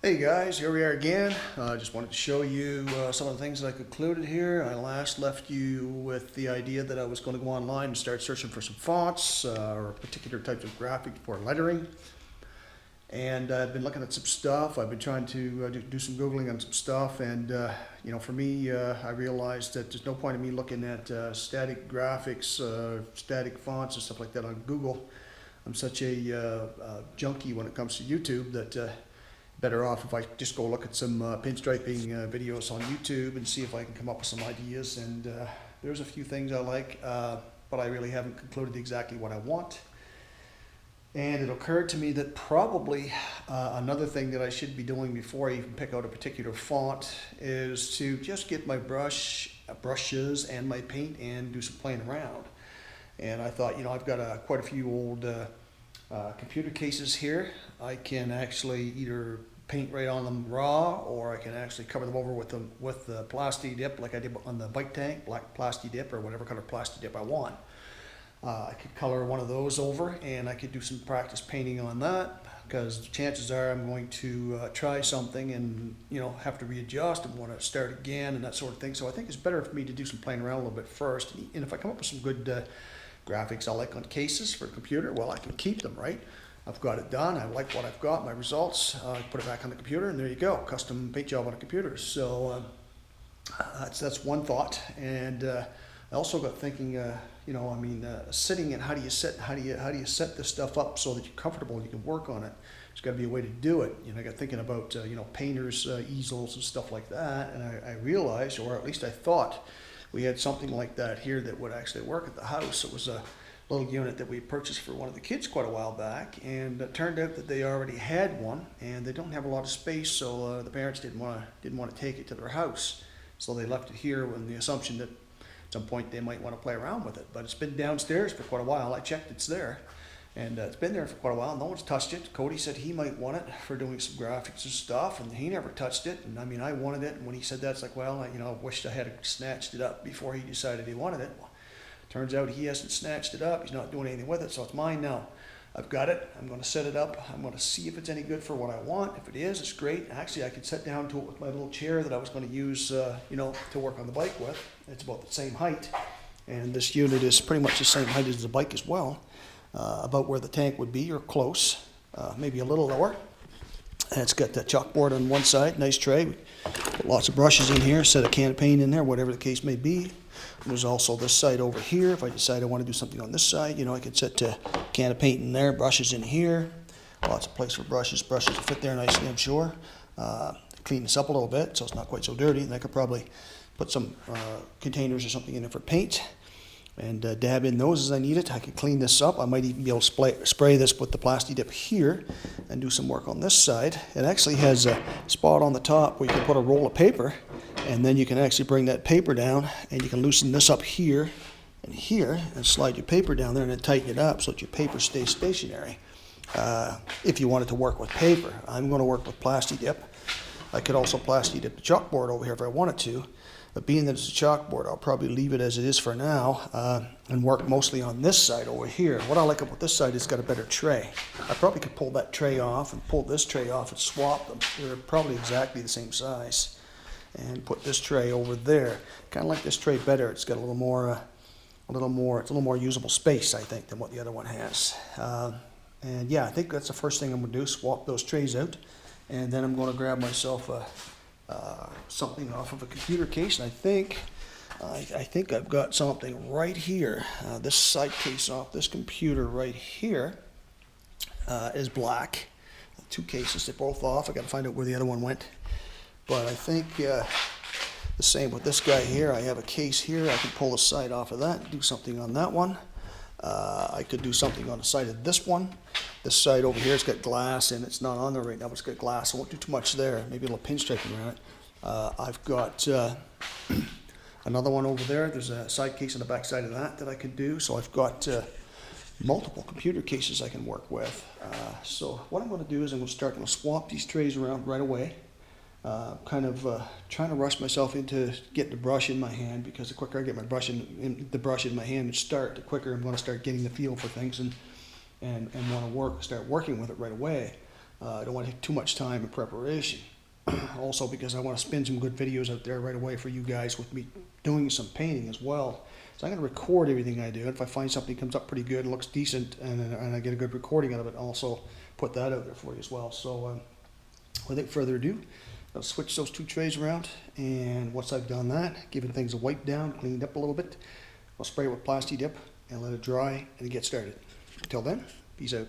Hey guys, here we are again. I just wanted to show you some of the things that I concluded here. I last left you with the idea that I was going to go online and start searching for some fonts or particular types of graphic for lettering. And I've been looking at some stuff. I've been trying to do some Googling on some stuff. And, for me, I realized that there's no point in me looking at static graphics, static fonts and stuff like that on Google. I'm such a junkie when it comes to YouTube that better off if I just go look at some pinstriping videos on YouTube and see if I can come up with some ideas. And there's a few things I like, but I really haven't concluded exactly what I want. And it occurred to me that probably another thing that I should be doing before I even pick out a particular font is to just get my brushes and my paint and do some playing around. And I thought, I've got quite a few old computer cases here. I can actually either paint right on them raw, or I can actually cover them over with the Plasti Dip like I did on the bike tank, black Plasti Dip or whatever color Plasti Dip I want. I could color one of those over and I could do some practice painting on that, because chances are I'm going to try something and have to readjust and want to start again and that sort of thing. So I think it's better for me to do some playing around a little bit first, and if I come up with some good graphics I like on cases for a computer, well, I can keep them, right? I've got it done. I like what I've got, my results. I put it back on the computer, and there you go, custom paint job on a computer. So that's one thought. And I also got thinking, sitting and how do you set this stuff up so that you're comfortable and you can work on it. There's got to be a way to do it. I got thinking about painters, easels and stuff like that, and I realized, or at least I thought, we had something like that here that would actually work at the house. It was a little unit that we purchased for one of the kids quite a while back, and it turned out that they already had one, and they don't have a lot of space, so the parents didn't want to take it to their house, so they left it here with the assumption that at some point they might want to play around with it. But it's been downstairs for quite a while. I checked, it's there, and it's been there for quite a while. No one's touched it. Cody said he might want it for doing some graphics and stuff, and he never touched it. And I wanted it, and when he said that, it's like, well, I wished I had snatched it up before he decided he wanted it. Well, turns out he hasn't snatched it up. He's not doing anything with it, so it's mine now. I've got it. I'm going to set it up. I'm going to see if it's any good for what I want. If it is, it's great. Actually, I could sit down to it with my little chair that I was going to use, to work on the bike with. It's about the same height, and this unit is pretty much the same height as the bike as well. About where the tank would be, or close, maybe a little lower. And it's got that chalkboard on one side, nice tray. We put lots of brushes in here, set a can of paint in there, whatever the case may be. And there's also this side over here. If I decide I want to do something on this side, I could set a can of paint in there, brushes in here. Lots of place for brushes. Brushes will fit there nicely, I'm sure. Clean this up a little bit so it's not quite so dirty. And I could probably put some containers or something in there for paint, and dab in those as I need it. I could clean this up. I might even be able to spray this with the Plasti Dip here and do some work on this side. It actually has a spot on the top where you can put a roll of paper, and then you can actually bring that paper down, and you can loosen this up here and slide your paper down there and then tighten it up so that your paper stays stationary. If you wanted to work with paper, I'm going to work with Plasti Dip. I could also Plasti Dip the chalkboard over here if I wanted to. But being that it's a chalkboard, I'll probably leave it as it is for now and work mostly on this side over here. What I like about this side is it's got a better tray. I probably could pull that tray off and pull this tray off and swap them. They're probably exactly the same size. And put this tray over there. Kind of like this tray better. It's got a little more, it's a little more usable space, I think, than what the other one has. And yeah, I think that's the first thing I'm going to do, swap those trays out. And then I'm going to grab myself something off of a computer case, and I think I've got something right here. This side case off this computer right here is black. Two cases, they're both off. I got to find out where the other one went. But I think the same with this guy here. I have a case here. I can pull the side off of that and do something on that one. I could do something on the side of this one. This side over here, it's got glass, and it's not on there right now, but it's got glass. I won't do too much there. Maybe a little pinstriping around it. I've got another one over there. There's a side case on the back side of that I could do. So I've got multiple computer cases I can work with. So what I'm going to do is I'm going to swap these trays around right away. Trying to rush myself into getting the brush in my hand, because the quicker I get the brush in my hand and start, the quicker I'm going to start getting the feel for things and want to start working with it right away. I don't want to take too much time in preparation. Also because I want to spin some good videos out there right away for you guys with me doing some painting as well. So I'm going to record everything I do. If I find something comes up pretty good and looks decent and I get a good recording out of it, I'll also put that out there for you as well. So without further ado, I'll switch those two trays around, and once I've done that, giving things a wipe down, cleaned up a little bit, I'll spray it with Plasti Dip and let it dry and get started. Until then, peace out.